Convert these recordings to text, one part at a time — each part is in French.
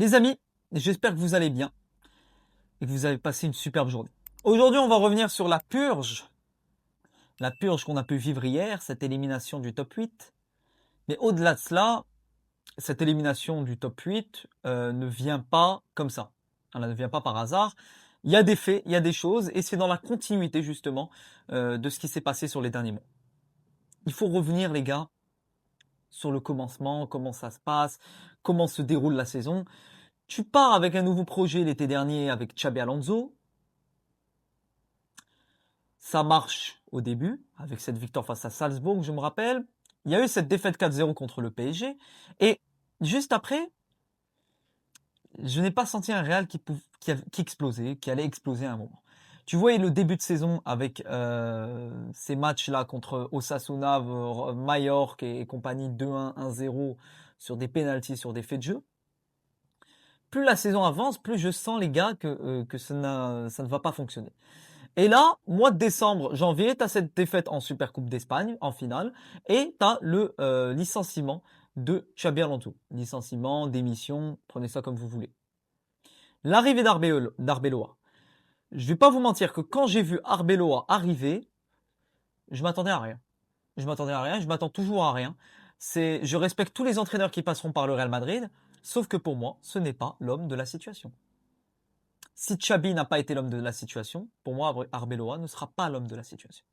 Les amis, j'espère que vous allez bien et que vous avez passé une superbe journée. Aujourd'hui, on va revenir sur la purge qu'on a pu vivre hier, cette élimination du top 8. Mais au-delà de cela, cette élimination du top 8 ne vient pas comme ça. Elle ne vient pas par hasard. Il y a des faits, il y a des choses, et c'est dans la continuité justement de ce qui s'est passé sur les derniers mois. Il faut revenir, les gars, sur le commencement, comment ça se passe, comment se déroule la saison. Tu pars avec un nouveau projet l'été dernier avec Xabi Alonso. Ça marche au début, avec cette victoire face à Salzbourg, je me rappelle. Il y a eu cette défaite 4-0 contre le PSG. Et juste après, je n'ai pas senti un Real qui explosait, qui allait exploser à un moment. Tu voyais le début de saison avec ces matchs-là contre Osasuna, Mallorca et compagnie 2-1, 1-0 sur des pénaltys, sur des faits de jeu. Plus la saison avance, plus je sens, les gars, que ça ne va pas fonctionner. Et là, mois de décembre, janvier, tu as cette défaite en Supercoupe d'Espagne, en finale, et tu as le licenciement de Xabi Alonso. Licenciement, démission, prenez ça comme vous voulez. L'arrivée d'Arbeloa. Je vais pas vous mentir que quand j'ai vu Arbeloa arriver, je m'attendais à rien. Je m'attendais à rien, je m'attends toujours à rien. Je respecte tous les entraîneurs qui passeront par le Real Madrid, sauf que pour moi, ce n'est pas l'homme de la situation. Si Xabi n'a pas été l'homme de la situation, pour moi, Arbeloa ne sera pas l'homme de la situation.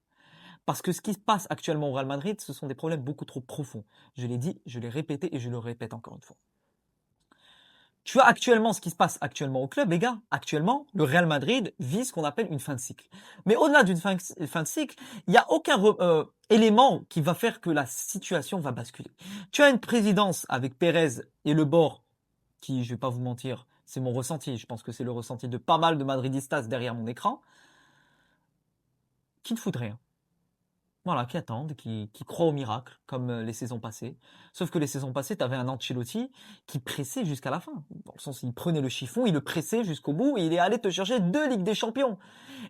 Parce que ce qui se passe actuellement au Real Madrid, ce sont des problèmes beaucoup trop profonds. Je l'ai dit, je l'ai répété et je le répète encore une fois. Tu as actuellement ce qui se passe actuellement au club, les gars. Actuellement, le Real Madrid vit ce qu'on appelle une fin de cycle. Mais au-delà d'une fin de cycle, il n'y a aucun élément qui va faire que la situation va basculer. Tu as une présidence avec Pérez et Le Bord, qui, je vais pas vous mentir, c'est mon ressenti. Je pense que c'est le ressenti de pas mal de Madridistas derrière mon écran, qui ne foutent rien. Voilà, qui attendent, qui croient au miracle, comme les saisons passées. Sauf que les saisons passées, tu avais un Ancelotti qui pressait jusqu'à la fin. Dans le sens, il prenait le chiffon, il le pressait jusqu'au bout, et il est allé te chercher 2 Ligues des Champions.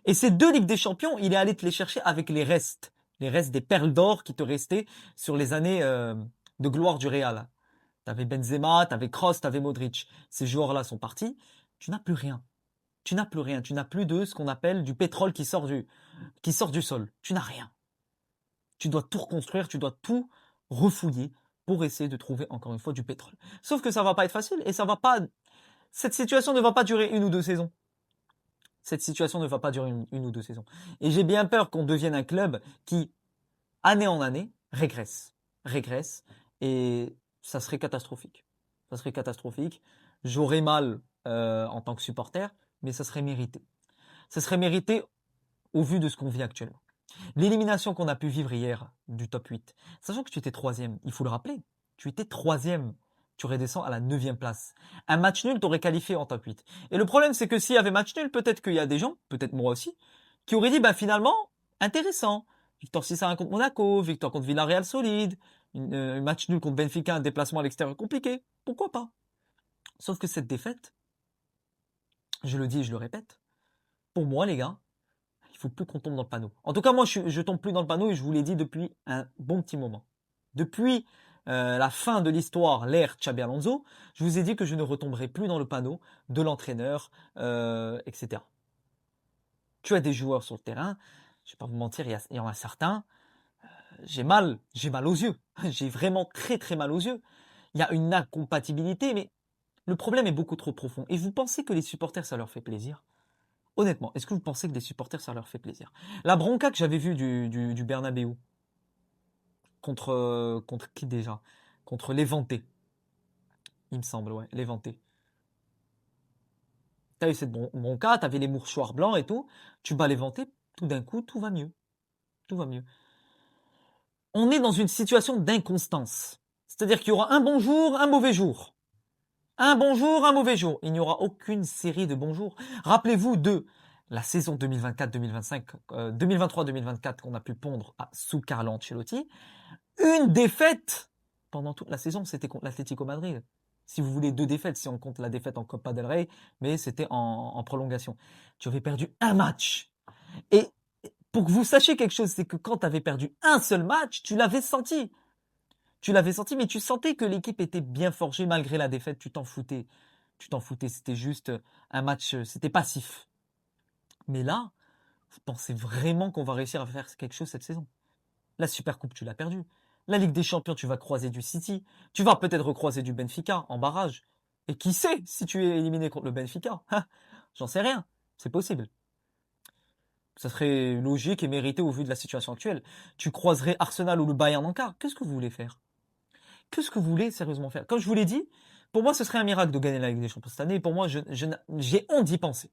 Et ces 2 Ligues des Champions, il est allé te les chercher avec les restes des perles d'or qui te restaient sur les années de gloire du Real. T'avais Benzema, t'avais Kroos, t'avais Modric. Ces joueurs-là sont partis. Tu n'as plus rien. Tu n'as plus rien. Tu n'as plus de ce qu'on appelle du pétrole qui sort du sol. Tu n'as rien. Tu dois tout reconstruire, tu dois tout refouiller pour essayer de trouver encore une fois du pétrole. Sauf que ça va pas être facile et cette situation ne va pas durer 1 ou 2 saisons. Cette situation ne va pas durer une ou 2 saisons. Et j'ai bien peur qu'on devienne un club qui, année en année, régresse, et ça serait catastrophique. Ça serait catastrophique. J'aurais mal en tant que supporter, mais ça serait mérité. Ça serait mérité au vu de ce qu'on vit actuellement. L'élimination qu'on a pu vivre hier du top 8, sachant que tu étais troisième, il faut le rappeler, tu étais troisième, tu redescends à la 9e place. Un match nul t'aurait qualifié en top 8. Et le problème, c'est que s'il y avait match nul, peut-être qu'il y a des gens, peut-être moi aussi, qui auraient dit, finalement, intéressant. Victoire 6-1 contre Monaco, victoire contre Villarreal solide, un match nul contre Benfica, un déplacement à l'extérieur compliqué. Pourquoi pas? Sauf que cette défaite, je le dis et je le répète, pour moi, les gars, il faut plus qu'on tombe dans le panneau. En tout cas, moi, je tombe plus dans le panneau et je vous l'ai dit depuis un bon petit moment. Depuis la fin de l'histoire, l'ère Xabi Alonso, je vous ai dit que je ne retomberai plus dans le panneau de l'entraîneur, etc. Tu as des joueurs sur le terrain, je vais pas vous mentir, il y en a certains, j'ai mal aux yeux. J'ai vraiment très très mal aux yeux. Il y a une incompatibilité, mais le problème est beaucoup trop profond. Et vous pensez que les supporters, ça leur fait plaisir? Honnêtement, est-ce que vous pensez que des supporters, ça leur fait plaisir? La bronca que j'avais vue du Bernabéu, contre qui déjà? Contre l'Éventé, il me semble, ouais, l'Éventé. T'as eu cette bronca, t'avais les mouchoirs blancs et tout, tu bats l'Éventé, tout d'un coup, tout va mieux. Tout va mieux. On est dans une situation d'inconstance. C'est-à-dire qu'il y aura un bon jour, un mauvais jour. Un bon jour, un mauvais jour. Il n'y aura aucune série de bons jours. Rappelez-vous de la saison 2024-2025, 2023-2024 qu'on a pu pondre sous Carlo Ancelotti. Une défaite pendant toute la saison, c'était contre l'Atlético Madrid. Si vous voulez 2 défaites, si on compte la défaite en Copa del Rey, mais c'était en prolongation. Tu avais perdu un match. Et pour que vous sachiez quelque chose, c'est que quand tu avais perdu un seul match, tu l'avais senti. Tu l'avais senti, mais tu sentais que l'équipe était bien forgée malgré la défaite, tu t'en foutais. Tu t'en foutais, c'était juste un match, c'était passif. Mais là, vous pensez vraiment qu'on va réussir à faire quelque chose cette saison? La Supercoupe, tu l'as perdue. La Ligue des Champions, tu vas croiser du City. Tu vas peut-être recroiser du Benfica en barrage. Et qui sait si tu es éliminé contre le Benfica? J'en sais rien. C'est possible. Ça serait logique et mérité au vu de la situation actuelle. Tu croiserais Arsenal ou le Bayern en quart. Qu'est-ce que vous voulez faire? Qu'est-ce que vous voulez sérieusement faire? Comme je vous l'ai dit, pour moi, ce serait un miracle de gagner la Ligue des Champions cette année. Et pour moi, j'ai honte d'y penser.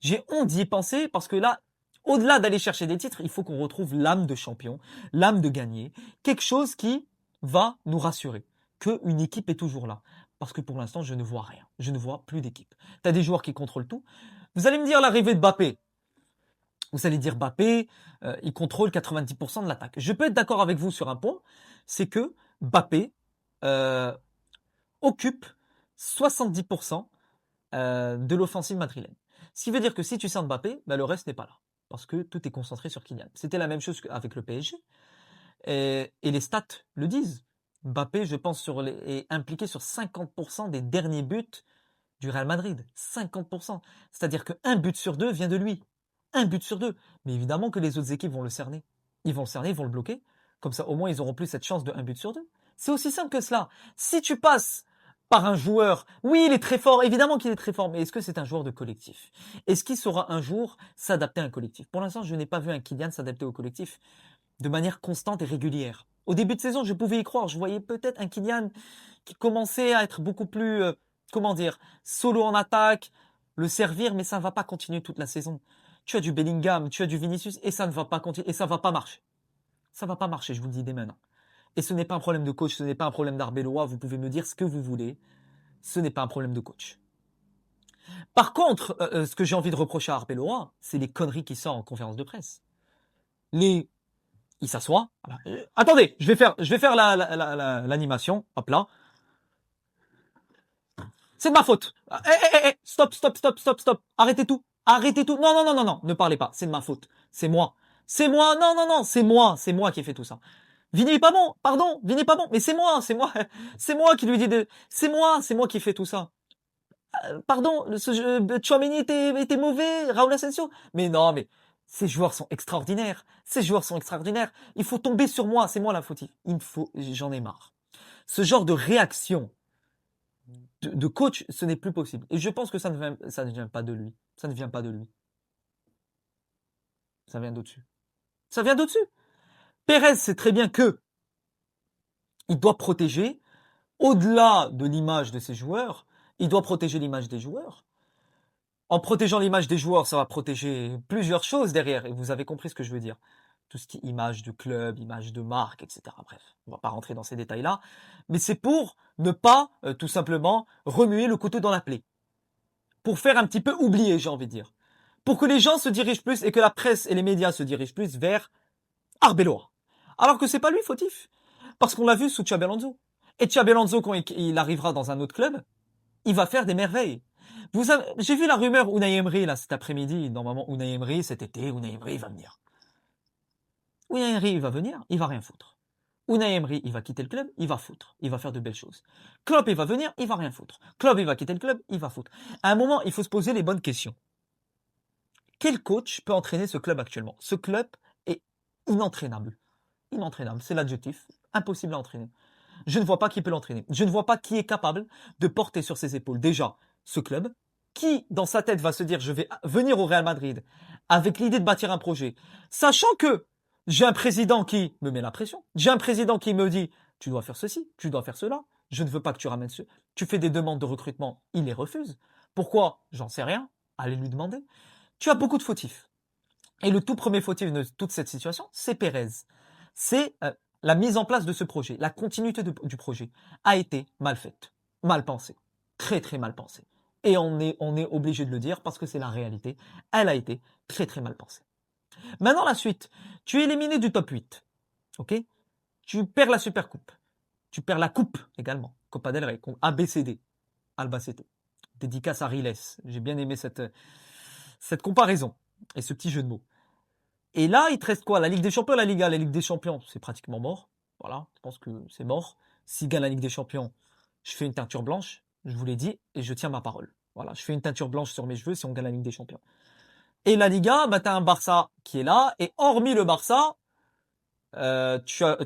J'ai honte d'y penser parce que là, au-delà d'aller chercher des titres, il faut qu'on retrouve l'âme de champion, l'âme de gagner, quelque chose qui va nous rassurer qu'une équipe est toujours là. Parce que pour l'instant, je ne vois rien. Je ne vois plus d'équipe. Tu as des joueurs qui contrôlent tout. Vous allez me dire l'arrivée de Mbappé. Vous allez dire Mbappé, il contrôle 90% de l'attaque. Je peux être d'accord avec vous sur un point, c'est que Mbappé euh, occupe 70% de l'offensive madrilène. Ce qui veut dire que si tu sens Mbappé, bah, le reste n'est pas là. Parce que tout est concentré sur Kylian. C'était la même chose avec le PSG. Et les stats le disent. Mbappé, je pense, est impliqué sur 50% des derniers buts du Real Madrid. 50%. C'est-à-dire qu'un but sur deux vient de lui. Un but sur deux. Mais évidemment que les autres équipes vont le cerner. Ils vont le cerner, ils vont le bloquer. Comme ça, au moins, ils n'auront plus cette chance de un but sur deux. C'est aussi simple que cela. Si tu passes par un joueur, oui, il est très fort, évidemment qu'il est très fort, mais est-ce que c'est un joueur de collectif? Est-ce qu'il saura un jour s'adapter à un collectif? Pour l'instant, je n'ai pas vu un Kylian s'adapter au collectif de manière constante et régulière. Au début de saison, je pouvais y croire. Je voyais peut-être un Kylian qui commençait à être beaucoup plus, comment dire, solo en attaque, le servir, mais ça ne va pas continuer toute la saison. Tu as du Bellingham, tu as du Vinicius, et ça ne va pas continuer, et ça ne va pas marcher. Ça ne va pas marcher, je vous le dis dès maintenant. Et ce n'est pas un problème de coach, ce n'est pas un problème d'Arbeloa, vous pouvez me dire ce que vous voulez. Ce n'est pas un problème de coach. Par contre, ce que j'ai envie de reprocher à Arbeloa, c'est les conneries qui sortent en conférence de presse. Il s'assoit. Attendez, je vais faire l'animation. Hop là. C'est de ma faute. Stop, stop, stop, stop, stop. Arrêtez tout. Arrêtez tout. Non, non, non, non, non. Ne parlez pas. C'est de ma faute. C'est moi. C'est moi. Non, non, non. C'est moi. C'est moi qui ai fait tout ça. Vini est pas bon. Pardon. Vini est pas bon. Mais c'est moi. C'est moi. C'est moi qui lui dis de. C'est moi. C'est moi qui ai fait tout ça. Pardon. Tchouaméni était mauvais. Raúl Asensio. Mais non, mais ces joueurs sont extraordinaires. Ces joueurs sont extraordinaires. Il faut tomber sur moi. C'est moi la fautive. J'en ai marre. Ce genre de réaction de coach, ce n'est plus possible. Et je pense que ça ne vient pas de lui. Ça ne vient pas de lui. Ça vient d'au-dessus. Ça vient d'au-dessus. Pérez sait très bien que il doit protéger, au-delà de l'image de ses joueurs, il doit protéger l'image des joueurs. En protégeant l'image des joueurs, ça va protéger plusieurs choses derrière. Et vous avez compris ce que je veux dire. Tout ce qui est image de club, image de marque, etc. Bref, on va pas rentrer dans ces détails-là. Mais c'est pour ne pas, tout simplement, remuer le couteau dans la plaie. Pour faire un petit peu oublier, j'ai envie de dire. Pour que les gens se dirigent plus et que la presse et les médias se dirigent plus vers Arbeloa. Alors que c'est pas lui fautif. Parce qu'on l'a vu sous Xabi Alonso. Et Xabi Alonso, quand il arrivera dans un autre club, il va faire des merveilles. J'ai vu la rumeur Unai Emery, là, cet après-midi. Normalement, Unai Emery, cet été, Unai Emery va venir. Unai Emery, il va venir, il va rien foutre. Unai Emery, il va quitter le club, il va foutre. Il va faire de belles choses. Klopp, il va venir, il va rien foutre. Klopp, il va quitter le club, il va foutre. À un moment, il faut se poser les bonnes questions. Quel coach peut entraîner ce club actuellement? Ce club est inentraînable. Inentraînable, c'est l'adjectif. Impossible à entraîner. Je ne vois pas qui peut l'entraîner. Je ne vois pas qui est capable de porter sur ses épaules déjà ce club, qui dans sa tête va se dire je vais venir au Real Madrid avec l'idée de bâtir un projet, sachant que j'ai un président qui me met la pression, j'ai un président qui me dit tu dois faire ceci, tu dois faire cela, je ne veux pas que tu ramènes ce... Tu fais des demandes de recrutement, il les refuse. Pourquoi? J'en sais rien. Allez lui demander. Tu as beaucoup de fautifs. Et le tout premier fautif de toute cette situation, c'est Pérez. C'est la mise en place de ce projet, la continuité du projet a été mal faite, mal pensée, très très mal pensée. Et on est obligé de le dire parce que c'est la réalité. Elle a été très très mal pensée. Maintenant la suite. Tu es éliminé du top 8. Ok? Tu perds la Supercoupe. Tu perds la coupe également. Copa del Rey, ABCD, Albacete. Dédicace à Riles. J'ai bien aimé cette comparaison et ce petit jeu de mots. Et là, il te reste quoi? La Ligue des Champions, la Liga. La Ligue des Champions, c'est pratiquement mort. Voilà, je pense que c'est mort. S'il gagne la Ligue des Champions, je fais une teinture blanche. Je vous l'ai dit et je tiens ma parole. Voilà, je fais une teinture blanche sur mes cheveux si on gagne la Ligue des Champions. Et la Liga, bah, t'as un Barça qui est là, et hormis le Barça, tu as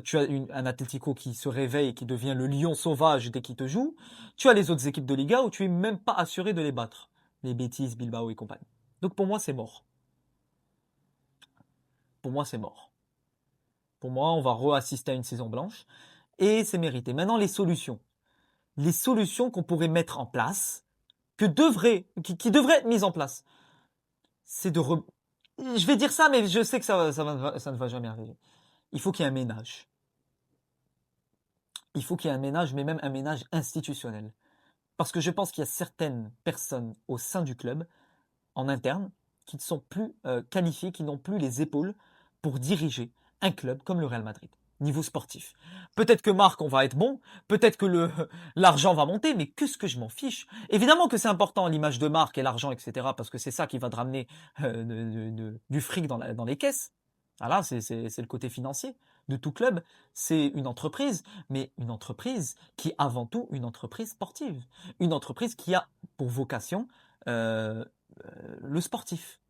un Atlético qui se réveille et qui devient le lion sauvage dès qu'il te joue. Tu as les autres équipes de Liga où tu es même pas assuré de les battre. Les Betis, Bilbao et compagnie. Donc pour moi, c'est mort. Pour moi, c'est mort. Pour moi, on va re-assister à une saison blanche. Et c'est mérité. Maintenant, les solutions. Les solutions qu'on pourrait mettre en place, qui devraient être mises en place, c'est de... Je vais dire ça, mais je sais que ça ne va jamais arriver. Il faut qu'il y ait un ménage. Il faut qu'il y ait un ménage, mais même un ménage institutionnel. Parce que je pense qu'il y a certaines personnes au sein du club, en interne, qui ne sont plus qualifiées, qui n'ont plus les épaules pour diriger un club comme le Real Madrid, niveau sportif. Peut-être que Marc, on va être bon, peut-être que l'argent va monter, mais qu'est-ce que je m'en fiche. Évidemment que c'est important l'image de Marc et l'argent, etc., parce que c'est ça qui va te ramener du fric dans les caisses. Voilà, c'est le côté financier de tout club. C'est une entreprise, mais une entreprise qui est avant tout une entreprise sportive. Une entreprise qui a pour vocation le sportif.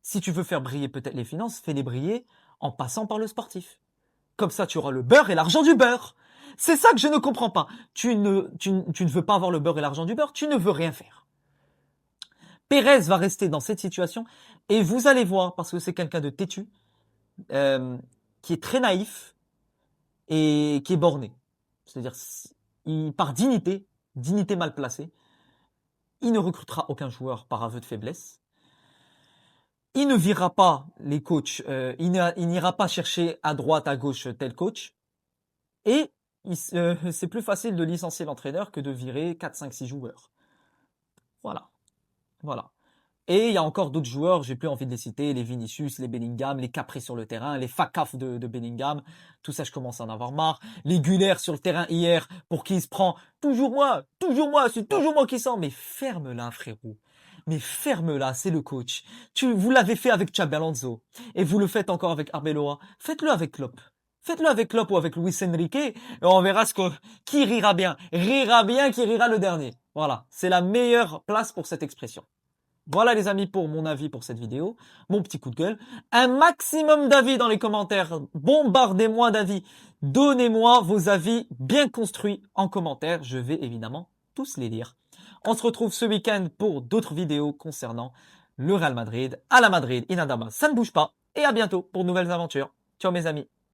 Si tu veux faire briller peut-être les finances, fais-les briller en passant par le sportif. Comme ça, tu auras le beurre et l'argent du beurre. C'est ça que je ne comprends pas. Tu ne veux pas avoir le beurre et l'argent du beurre, tu ne veux rien faire. Pérez va rester dans cette situation et vous allez voir, parce que c'est quelqu'un de têtu, qui est très naïf et qui est borné. C'est-à-dire, par dignité, dignité mal placée, il ne recrutera aucun joueur par aveu de faiblesse. Il ne virera pas les coachs, il n'ira pas chercher à droite, à gauche tel coach. Et c'est plus facile de licencier l'entraîneur que de virer 4, 5, 6 joueurs. Voilà. Voilà. Et il y a encore d'autres joueurs, j'ai plus envie de les citer, les Vinicius, les Bellingham, les Capri sur le terrain, les Fakaf de Bellingham, tout ça je commence à en avoir marre. Les Güler sur le terrain hier, pour qui il se prend toujours moi, c'est toujours moi qui sens. Mais ferme-la frérot, mais ferme-la, c'est le coach. Vous l'avez fait avec Xabi Alonso, et vous le faites encore avec Arbeloa, faites-le avec Klopp. Faites-le avec Klopp ou avec Luis Enrique, et on verra qui rira bien. Rira bien, qui rira le dernier. Voilà, c'est la meilleure place pour cette expression. Voilà les amis pour mon avis pour cette vidéo, mon petit coup de gueule. Un maximum d'avis dans les commentaires, bombardez-moi d'avis. Donnez-moi vos avis bien construits en commentaire, je vais évidemment tous les lire. On se retrouve ce week-end pour d'autres vidéos concernant le Real Madrid. À la Madrid, Inadama, ça ne bouge pas. Et à bientôt pour de nouvelles aventures. Ciao mes amis.